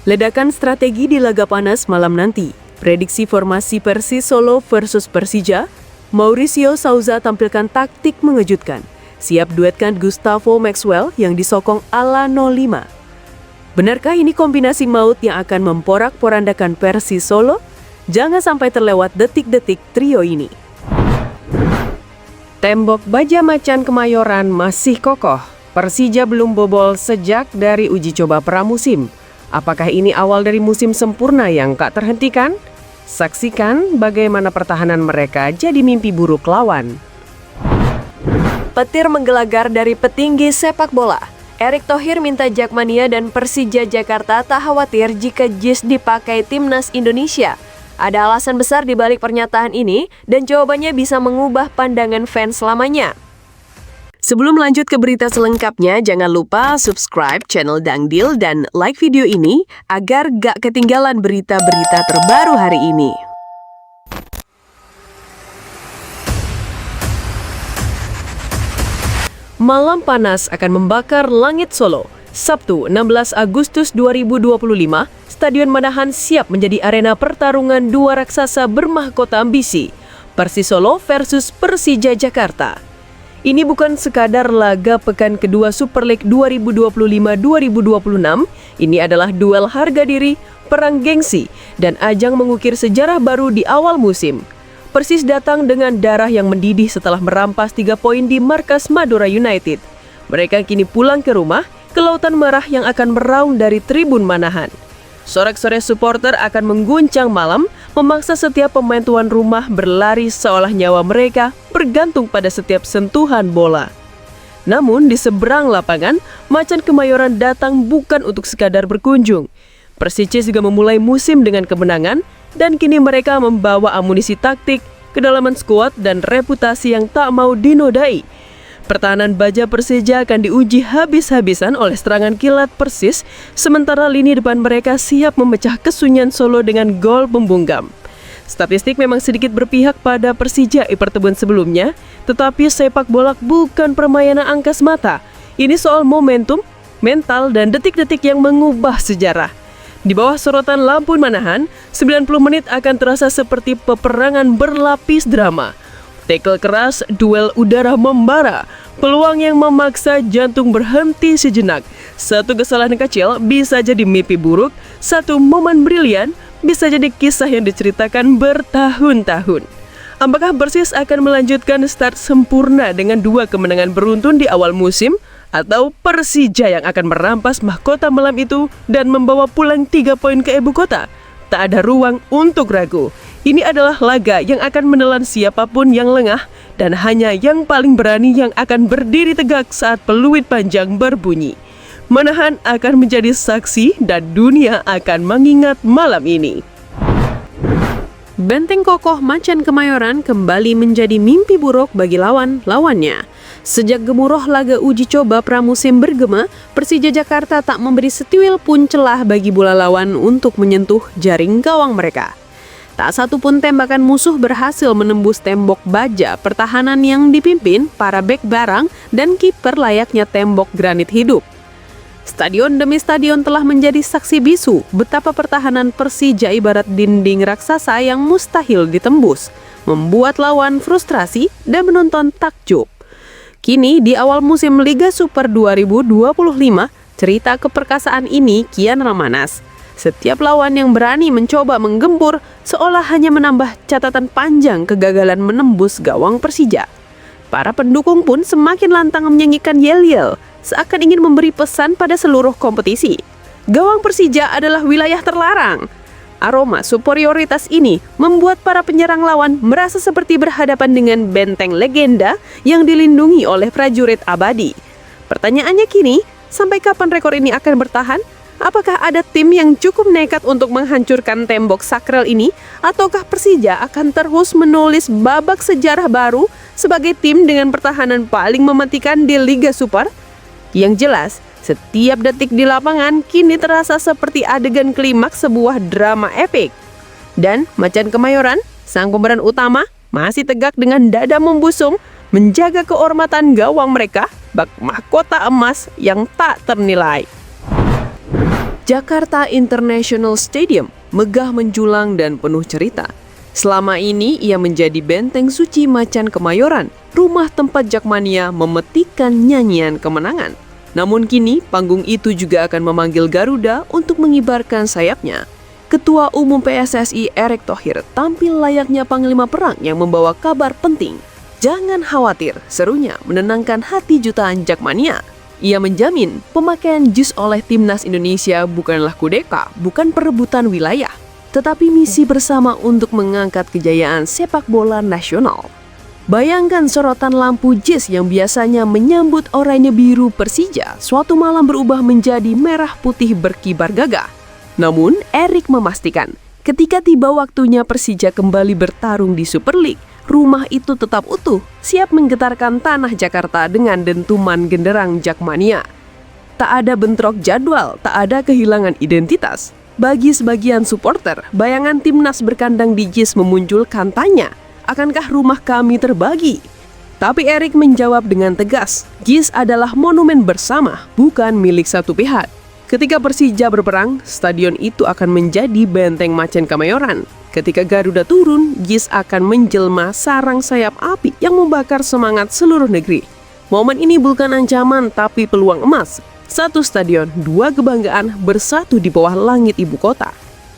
Ledakan strategi di laga panas malam nanti. Prediksi formasi Persis Solo versus Persija, Mauricio Souza tampilkan taktik mengejutkan. Siap duetkan Gustavo Maxwell yang disokong ala 05. Benarkah ini kombinasi maut yang akan memporak-porandakan Persis Solo? Jangan sampai terlewat detik-detik trio ini. Tembok baja macan Kemayoran masih kokoh. Persija belum bobol sejak dari uji coba pramusim. Apakah ini awal dari musim sempurna yang tak terhentikan? Saksikan bagaimana pertahanan mereka jadi mimpi buruk lawan. Petir menggelagar dari petinggi sepak bola. Erick Thohir minta Jakmania dan Persija Jakarta tak khawatir jika jis dipakai timnas Indonesia. Ada alasan besar di balik pernyataan ini dan jawabannya bisa mengubah pandangan fans selamanya. Sebelum lanjut ke berita selengkapnya, jangan lupa subscribe channel Dangdil dan like video ini agar gak ketinggalan berita-berita terbaru hari ini. Malam panas akan membakar langit Solo. Sabtu 16 Agustus 2025, Stadion Manahan siap menjadi arena pertarungan dua raksasa bermahkota ambisi, Persis Solo versus Persija Jakarta. Ini bukan sekadar laga pekan kedua Super League 2025-2026, ini adalah duel harga diri, perang gengsi, dan ajang mengukir sejarah baru di awal musim. Persis datang dengan darah yang mendidih setelah merampas 3 poin di markas Madura United. Mereka kini pulang ke rumah, ke lautan merah yang akan meraung dari tribun Manahan. Sorak-sorai supporter akan mengguncang malam, memaksa setiap pemain tuan rumah berlari seolah nyawa mereka bergantung pada setiap sentuhan bola. Namun di seberang lapangan, Macan Kemayoran datang bukan untuk sekadar berkunjung. Persis juga memulai musim dengan kemenangan dan kini mereka membawa amunisi taktik, kedalaman skuad dan reputasi yang tak mau dinodai. Pertahanan baja Persija akan diuji habis-habisan oleh serangan kilat Persis, sementara lini depan mereka siap memecah kesunyian Solo dengan gol pembungkam. Statistik memang sedikit berpihak pada Persija di pertemuan sebelumnya, tetapi sepak bola bukan permainan angka semata. Ini soal momentum, mental, dan detik-detik yang mengubah sejarah. Di bawah sorotan lampu Manahan, 90 menit akan terasa seperti peperangan berlapis drama. Tackle keras, duel udara membara, peluang yang memaksa jantung berhenti sejenak. Satu kesalahan kecil bisa jadi mimpi buruk, satu momen brilian bisa jadi kisah yang diceritakan bertahun-tahun. Apakah Persis akan melanjutkan start sempurna dengan 2 kemenangan beruntun di awal musim? Atau Persija yang akan merampas mahkota malam itu dan membawa pulang 3 poin ke ibu kota? Tak ada ruang untuk ragu. Ini adalah laga yang akan menelan siapapun yang lengah dan hanya yang paling berani yang akan berdiri tegak saat peluit panjang berbunyi. Manahan akan menjadi saksi dan dunia akan mengingat malam ini. Benteng kokoh Macan Kemayoran kembali menjadi mimpi buruk bagi lawan-lawannya. Sejak gemuruh laga uji coba pramusim bergema, Persija Jakarta tak memberi setiwil pun celah bagi bola lawan untuk menyentuh jaring gawang mereka. Tak satu pun tembakan musuh berhasil menembus tembok baja pertahanan yang dipimpin para bek barang dan kiper layaknya tembok granit hidup. Stadion demi stadion telah menjadi saksi bisu betapa pertahanan Persija ibarat dinding raksasa yang mustahil ditembus, membuat lawan frustrasi dan menonton takjub. Kini di awal musim Liga Super 2025, cerita keperkasaan ini kian memanas. Setiap lawan yang berani mencoba menggempur seolah hanya menambah catatan panjang kegagalan menembus gawang Persija. Para pendukung pun semakin lantang menyanyikan yel-yel, seakan ingin memberi pesan pada seluruh kompetisi. Gawang Persija adalah wilayah terlarang. Aroma superioritas ini membuat para penyerang lawan merasa seperti berhadapan dengan benteng legenda yang dilindungi oleh prajurit abadi. Pertanyaannya kini, sampai kapan rekor ini akan bertahan? Apakah ada tim yang cukup nekat untuk menghancurkan tembok sakral ini? Ataukah Persija akan terus menulis babak sejarah baru sebagai tim dengan pertahanan paling mematikan di Liga Super? Yang jelas, setiap detik di lapangan kini terasa seperti adegan klimaks sebuah drama epik. Dan Macan Kemayoran, sang pemeran utama, masih tegak dengan dada membusung, menjaga kehormatan gawang mereka, bak mahkota emas yang tak ternilai. Jakarta International Stadium megah menjulang dan penuh cerita. Selama ini ia menjadi benteng suci macan Kemayoran, rumah tempat Jakmania memetikkan nyanyian kemenangan. Namun kini panggung itu juga akan memanggil Garuda untuk mengibarkan sayapnya. Ketua Umum PSSI Erick Thohir tampil layaknya panglima perang yang membawa kabar penting. Jangan khawatir, serunya menenangkan hati jutaan Jakmania. Ia menjamin pemakaian jus oleh Timnas Indonesia bukanlah kudeta, bukan perebutan wilayah, tetapi misi bersama untuk mengangkat kejayaan sepak bola nasional. Bayangkan sorotan lampu jis yang biasanya menyambut oranye biru Persija suatu malam berubah menjadi merah putih berkibar gagah. Namun, Erick memastikan ketika tiba waktunya Persija kembali bertarung di Super League, rumah itu tetap utuh, siap menggetarkan tanah Jakarta dengan dentuman genderang Jakmania. Tak ada bentrok jadwal, tak ada kehilangan identitas. Bagi sebagian supporter, bayangan timnas berkandang di JIS memunculkan tanya, akankah rumah kami terbagi? Tapi Erick menjawab dengan tegas, JIS adalah monumen bersama, bukan milik satu pihak. Ketika Persija berperang, stadion itu akan menjadi benteng macan Kemayoran. Ketika Garuda turun, JIS akan menjelma sarang sayap api yang membakar semangat seluruh negeri. Momen ini bukan ancaman, tapi peluang emas. Satu stadion, dua kebanggaan bersatu di bawah langit ibu kota.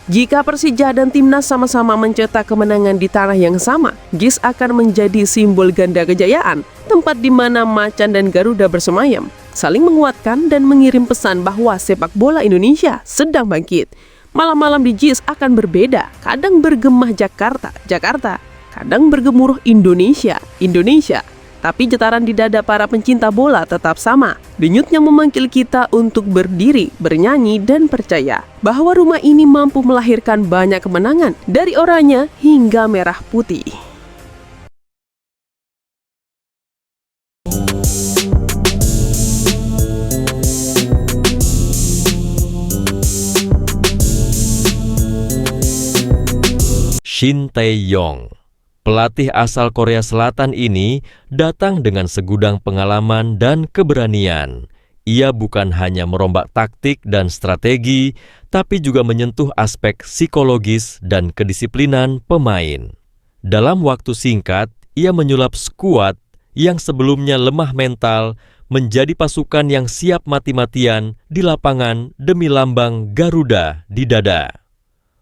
Jika Persija dan Timnas sama-sama mencetak kemenangan di tanah yang sama, JIS akan menjadi simbol ganda kejayaan, tempat di mana macan dan Garuda bersemayam, saling menguatkan dan mengirim pesan bahwa sepak bola Indonesia sedang bangkit. Malam-malam di JIS akan berbeda, kadang bergemah Jakarta, kadang bergemuruh Indonesia. Tapi getaran di dada para pencinta bola tetap sama. Denyutnya memanggil kita untuk berdiri, bernyanyi, dan percaya bahwa rumah ini mampu melahirkan banyak kemenangan dari oranye hingga merah putih. Shin Tae-yong, pelatih asal Korea Selatan ini datang dengan segudang pengalaman dan keberanian. Ia bukan hanya merombak taktik dan strategi, tapi juga menyentuh aspek psikologis dan kedisiplinan pemain. Dalam waktu singkat, ia menyulap skuad yang sebelumnya lemah mental menjadi pasukan yang siap mati-matian di lapangan demi lambang Garuda di dada.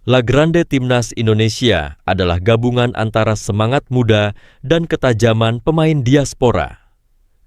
La Grande Timnas Indonesia adalah gabungan antara semangat muda dan ketajaman pemain diaspora.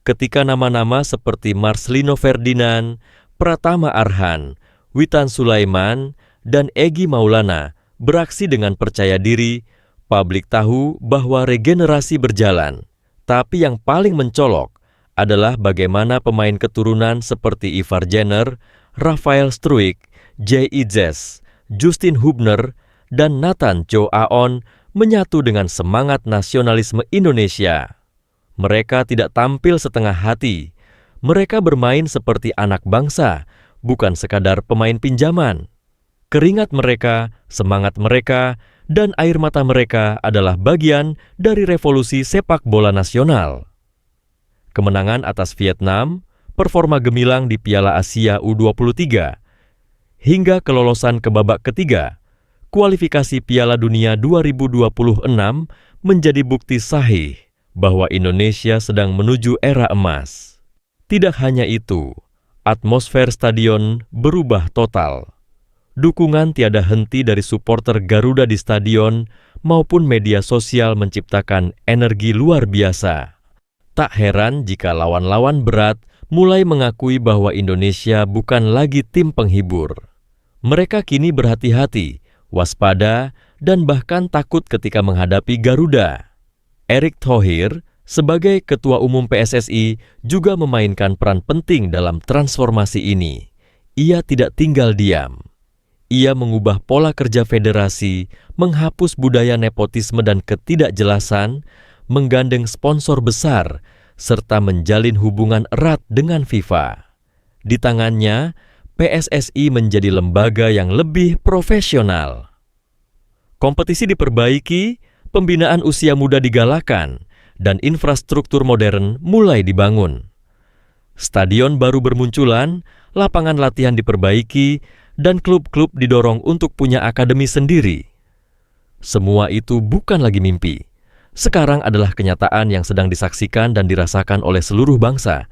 Ketika nama-nama seperti Marcelino Ferdinand, Pratama Arhan, Witan Sulaiman, dan Egy Maulana beraksi dengan percaya diri, publik tahu bahwa regenerasi berjalan. Tapi yang paling mencolok adalah bagaimana pemain keturunan seperti Ivar Jenner, Rafael Struijk, Jay Itzes, Justin Hubner, dan Nathan Cho Aon menyatu dengan semangat nasionalisme Indonesia. Mereka tidak tampil setengah hati. Mereka bermain seperti anak bangsa, bukan sekadar pemain pinjaman. Keringat mereka, semangat mereka, dan air mata mereka adalah bagian dari revolusi sepak bola nasional. Kemenangan atas Vietnam, performa gemilang di Piala Asia U23, hingga kelolosan ke babak ketiga, kualifikasi Piala Dunia 2026 menjadi bukti sahih bahwa Indonesia sedang menuju era emas. Tidak hanya itu, atmosfer stadion berubah total. Dukungan tiada henti dari supporter Garuda di stadion maupun media sosial menciptakan energi luar biasa. Tak heran jika lawan-lawan berat mulai mengakui bahwa Indonesia bukan lagi tim penghibur. Mereka kini berhati-hati, waspada, dan bahkan takut ketika menghadapi Garuda. Erick Thohir, sebagai Ketua Umum PSSI, juga memainkan peran penting dalam transformasi ini. Ia tidak tinggal diam. Ia mengubah pola kerja federasi, menghapus budaya nepotisme dan ketidakjelasan, menggandeng sponsor besar, serta menjalin hubungan erat dengan FIFA. Di tangannya, PSSI menjadi lembaga yang lebih profesional. Kompetisi diperbaiki, pembinaan usia muda digalakan, dan infrastruktur modern mulai dibangun. Stadion baru bermunculan, lapangan latihan diperbaiki, dan klub-klub didorong untuk punya akademi sendiri. Semua itu bukan lagi mimpi. Sekarang adalah kenyataan yang sedang disaksikan dan dirasakan oleh seluruh bangsa.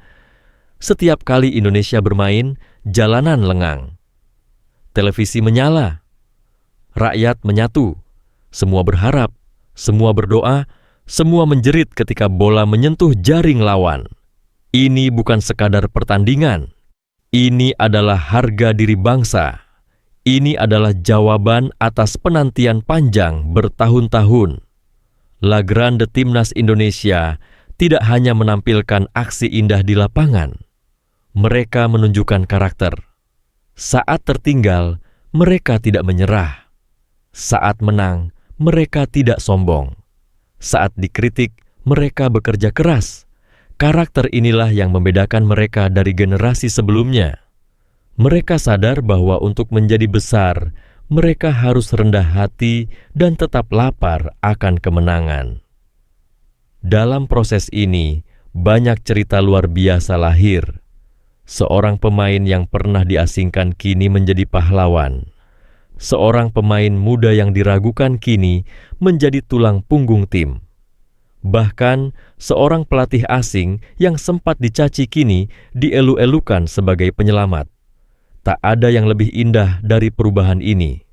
Setiap kali Indonesia bermain, jalanan lengang. Televisi menyala. Rakyat menyatu. Semua berharap, semua berdoa, semua menjerit ketika bola menyentuh jaring lawan. Ini bukan sekadar pertandingan. Ini adalah harga diri bangsa. Ini adalah jawaban atas penantian panjang bertahun-tahun. La Grande Timnas Indonesia tidak hanya menampilkan aksi indah di lapangan. Mereka menunjukkan karakter. Saat tertinggal, mereka tidak menyerah. Saat menang, mereka tidak sombong. Saat dikritik, mereka bekerja keras. Karakter inilah yang membedakan mereka dari generasi sebelumnya. Mereka sadar bahwa untuk menjadi besar, mereka harus rendah hati dan tetap lapar akan kemenangan. Dalam proses ini, banyak cerita luar biasa lahir. Seorang pemain yang pernah diasingkan kini menjadi pahlawan. Seorang pemain muda yang diragukan kini menjadi tulang punggung tim. Bahkan, seorang pelatih asing yang sempat dicaci kini dielu-elukan sebagai penyelamat. Tak ada yang lebih indah dari perubahan ini.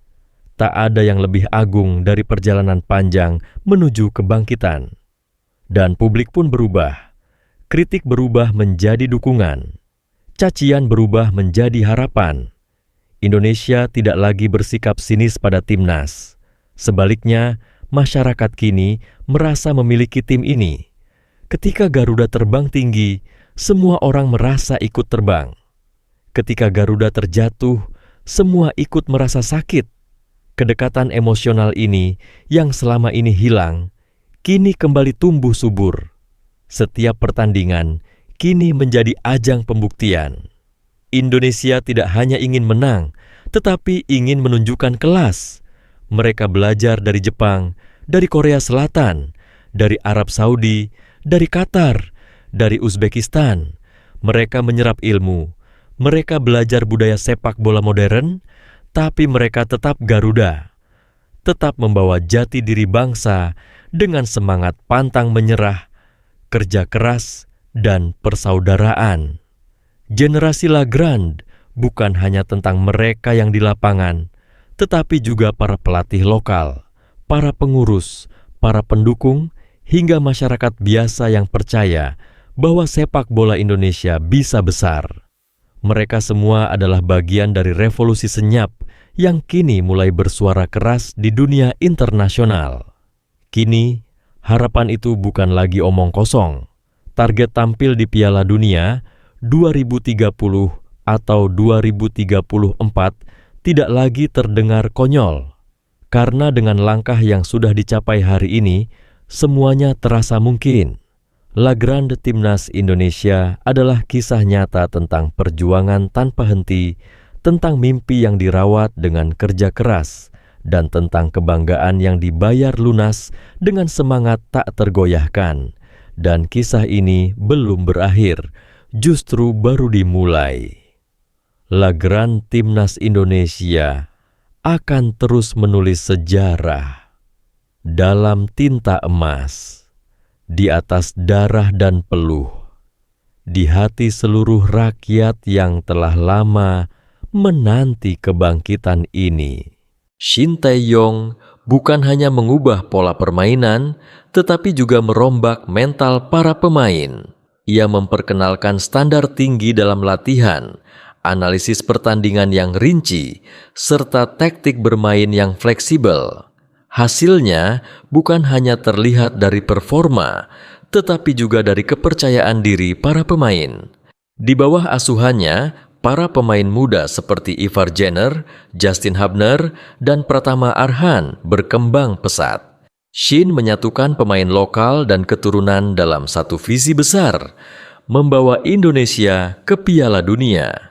Tak ada yang lebih agung dari perjalanan panjang menuju kebangkitan. Dan publik pun berubah. Kritik berubah menjadi dukungan. Cacian berubah menjadi harapan. Indonesia tidak lagi bersikap sinis pada timnas. Sebaliknya, masyarakat kini merasa memiliki tim ini. Ketika Garuda terbang tinggi, semua orang merasa ikut terbang. Ketika Garuda terjatuh, semua ikut merasa sakit. Kedekatan emosional ini yang selama ini hilang, kini kembali tumbuh subur. Setiap pertandingan kini menjadi ajang pembuktian. Indonesia tidak hanya ingin menang, tetapi ingin menunjukkan kelas. Mereka belajar dari Jepang, dari Korea Selatan, dari Arab Saudi, dari Qatar, dari Uzbekistan. Mereka menyerap ilmu. Mereka belajar budaya sepak bola modern, tapi mereka tetap Garuda. Tetap membawa jati diri bangsa dengan semangat pantang menyerah, kerja keras, dan persaudaraan. Generasi La Grande bukan hanya tentang mereka yang di lapangan, tetapi juga para pelatih lokal, para pengurus, para pendukung, hingga masyarakat biasa yang percaya bahwa sepak bola Indonesia bisa besar. Mereka semua adalah bagian dari revolusi senyap yang kini mulai bersuara keras di dunia internasional. Kini, harapan itu bukan lagi omong kosong. Target tampil di Piala Dunia 2030 atau 2034 tidak lagi terdengar konyol. Karena dengan langkah yang sudah dicapai hari ini, semuanya terasa mungkin. La Grande Timnas Indonesia adalah kisah nyata tentang perjuangan tanpa henti, tentang mimpi yang dirawat dengan kerja keras, dan tentang kebanggaan yang dibayar lunas dengan semangat tak tergoyahkan. Dan kisah ini belum berakhir, justru baru dimulai. La Grande Timnas Indonesia akan terus menulis sejarah dalam tinta emas. Di atas darah dan peluh, di hati seluruh rakyat yang telah lama menanti kebangkitan ini. Shin Tae-yong bukan hanya mengubah pola permainan, tetapi juga merombak mental para pemain. Ia memperkenalkan standar tinggi dalam latihan, analisis pertandingan yang rinci, serta taktik bermain yang fleksibel. Hasilnya bukan hanya terlihat dari performa, tetapi juga dari kepercayaan diri para pemain. Di bawah asuhannya, para pemain muda seperti Ivar Jenner, Justin Hubner, dan Pratama Arhan berkembang pesat. Shin menyatukan pemain lokal dan keturunan dalam satu visi besar, membawa Indonesia ke Piala Dunia.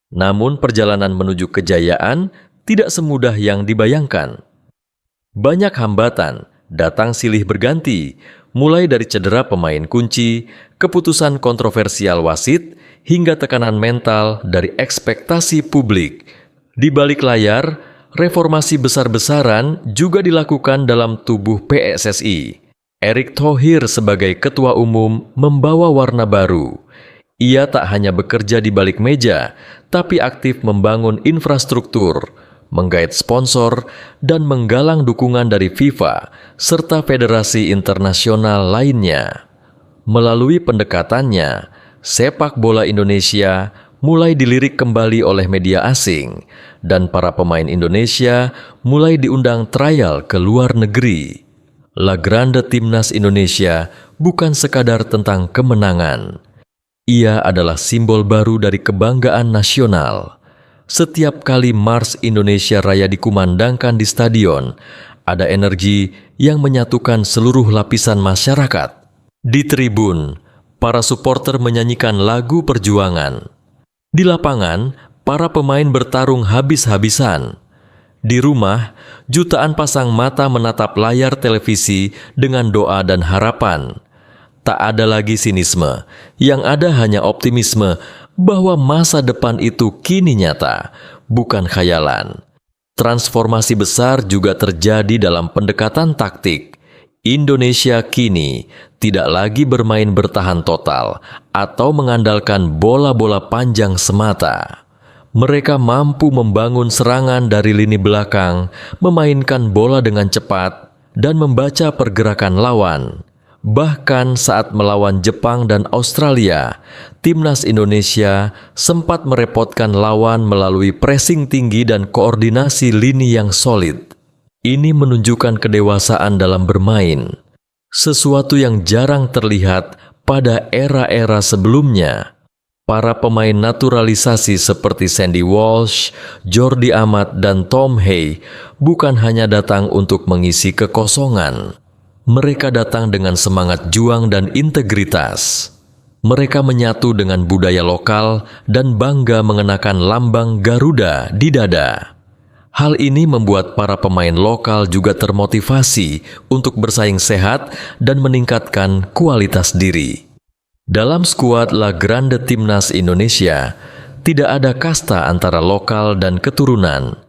Namun perjalanan menuju kejayaan tidak semudah yang dibayangkan. Banyak hambatan datang silih berganti, mulai dari cedera pemain kunci, keputusan kontroversial wasit, hingga tekanan mental dari ekspektasi publik. Di balik layar, reformasi besar-besaran juga dilakukan dalam tubuh PSSI. Erick Thohir sebagai ketua umum membawa warna baru. Ia tak hanya bekerja di balik meja, tapi aktif membangun infrastruktur, menggait sponsor, dan menggalang dukungan dari FIFA serta federasi internasional lainnya. Melalui pendekatannya, sepak bola Indonesia mulai dilirik kembali oleh media asing, dan para pemain Indonesia mulai diundang trial ke luar negeri. La Grande Timnas Indonesia bukan sekadar tentang kemenangan. Ia adalah simbol baru dari kebanggaan nasional. Setiap kali Mars Indonesia Raya dikumandangkan di stadion, ada energi yang menyatukan seluruh lapisan masyarakat. Di tribun, para supporter menyanyikan lagu perjuangan. Di lapangan, para pemain bertarung habis-habisan. Di rumah, jutaan pasang mata menatap layar televisi dengan doa dan harapan. Tak ada lagi sinisme, yang ada hanya optimisme bahwa masa depan itu kini nyata, bukan khayalan. Transformasi besar juga terjadi dalam pendekatan taktik. Indonesia kini tidak lagi bermain bertahan total atau mengandalkan bola-bola panjang semata. Mereka mampu membangun serangan dari lini belakang, memainkan bola dengan cepat, dan membaca pergerakan lawan. Bahkan saat melawan Jepang dan Australia, timnas Indonesia sempat merepotkan lawan melalui pressing tinggi dan koordinasi lini yang solid. Ini menunjukkan kedewasaan dalam bermain, sesuatu yang jarang terlihat pada era-era sebelumnya. Para pemain naturalisasi seperti Sandy Walsh, Jordi Amat, dan Tom Hay bukan hanya datang untuk mengisi kekosongan. Mereka datang dengan semangat juang dan integritas. Mereka menyatu dengan budaya lokal dan bangga mengenakan lambang Garuda di dada. Hal ini membuat para pemain lokal juga termotivasi untuk bersaing sehat dan meningkatkan kualitas diri. Dalam skuad La Grande Timnas Indonesia, tidak ada kasta antara lokal dan keturunan.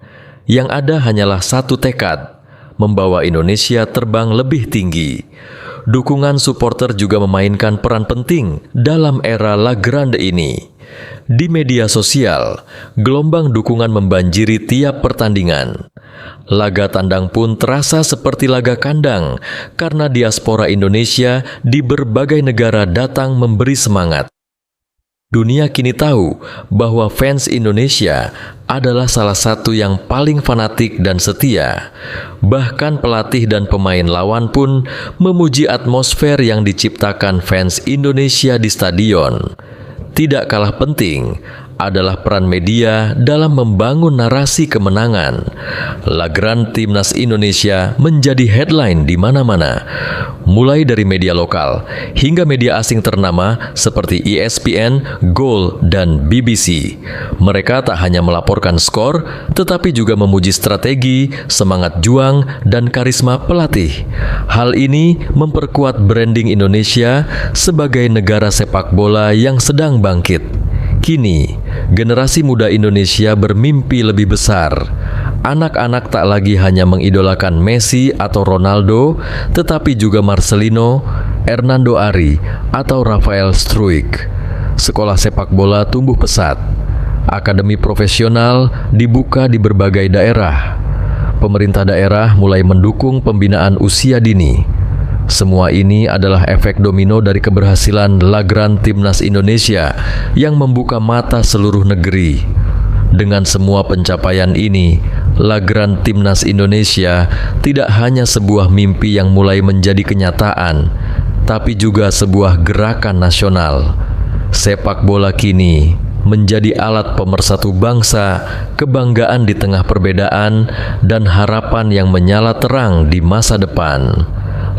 Yang ada hanyalah satu tekad, membawa Indonesia terbang lebih tinggi. Dukungan supporter juga memainkan peran penting dalam era La Grande ini. Di media sosial, gelombang dukungan membanjiri tiap pertandingan. Laga tandang pun terasa seperti laga kandang karena diaspora Indonesia di berbagai negara datang memberi semangat. Dunia kini tahu bahwa fans Indonesia adalah salah satu yang paling fanatik dan setia. Bahkan pelatih dan pemain lawan pun memuji atmosfer yang diciptakan fans Indonesia di stadion. Tidak kalah penting adalah peran media dalam membangun narasi kemenangan. La Grande Timnas Indonesia menjadi headline di mana-mana, mulai dari media lokal hingga media asing ternama seperti ESPN, Goal, dan BBC. Mereka tak hanya melaporkan skor, tetapi juga memuji strategi, semangat juang, dan karisma pelatih. Hal ini memperkuat branding Indonesia sebagai negara sepak bola yang sedang bangkit. Kini, generasi muda Indonesia bermimpi lebih besar. Anak-anak tak lagi hanya mengidolakan Messi atau Ronaldo, tetapi juga Marcelino, Hernando Ari, atau Rafael Struijk. Sekolah sepak bola tumbuh pesat. Akademi profesional dibuka di berbagai daerah. Pemerintah daerah mulai mendukung pembinaan usia dini. Semua ini adalah efek domino dari keberhasilan La Grande Timnas Indonesia yang membuka mata seluruh negeri. Dengan semua pencapaian ini, La Grande Timnas Indonesia tidak hanya sebuah mimpi yang mulai menjadi kenyataan, tapi juga sebuah gerakan nasional. Sepak bola kini menjadi alat pemersatu bangsa, kebanggaan di tengah perbedaan, dan harapan yang menyala terang di masa depan.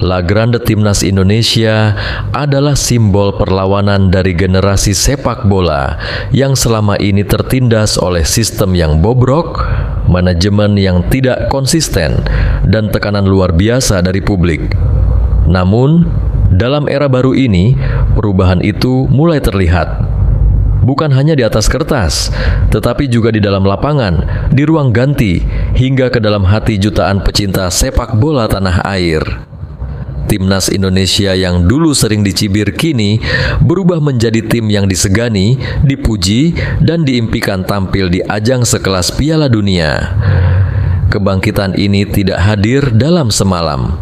La Grande Timnas Indonesia adalah simbol perlawanan dari generasi sepak bola yang selama ini tertindas oleh sistem yang bobrok, manajemen yang tidak konsisten, dan tekanan luar biasa dari publik. Namun, dalam era baru ini, perubahan itu mulai terlihat. bukan hanya di atas kertas, tetapi juga di dalam lapangan, di ruang ganti, hingga ke dalam hati jutaan pecinta sepak bola tanah air. Timnas Indonesia yang dulu sering dicibir kini berubah menjadi tim yang disegani, dipuji, dan diimpikan tampil di ajang sekelas Piala Dunia. Kebangkitan ini tidak hadir dalam semalam.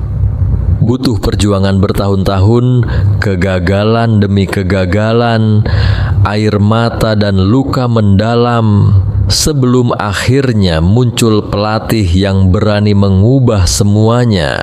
Butuh perjuangan bertahun-tahun, kegagalan demi kegagalan, air mata dan luka mendalam, sebelum akhirnya muncul pelatih yang berani mengubah semuanya.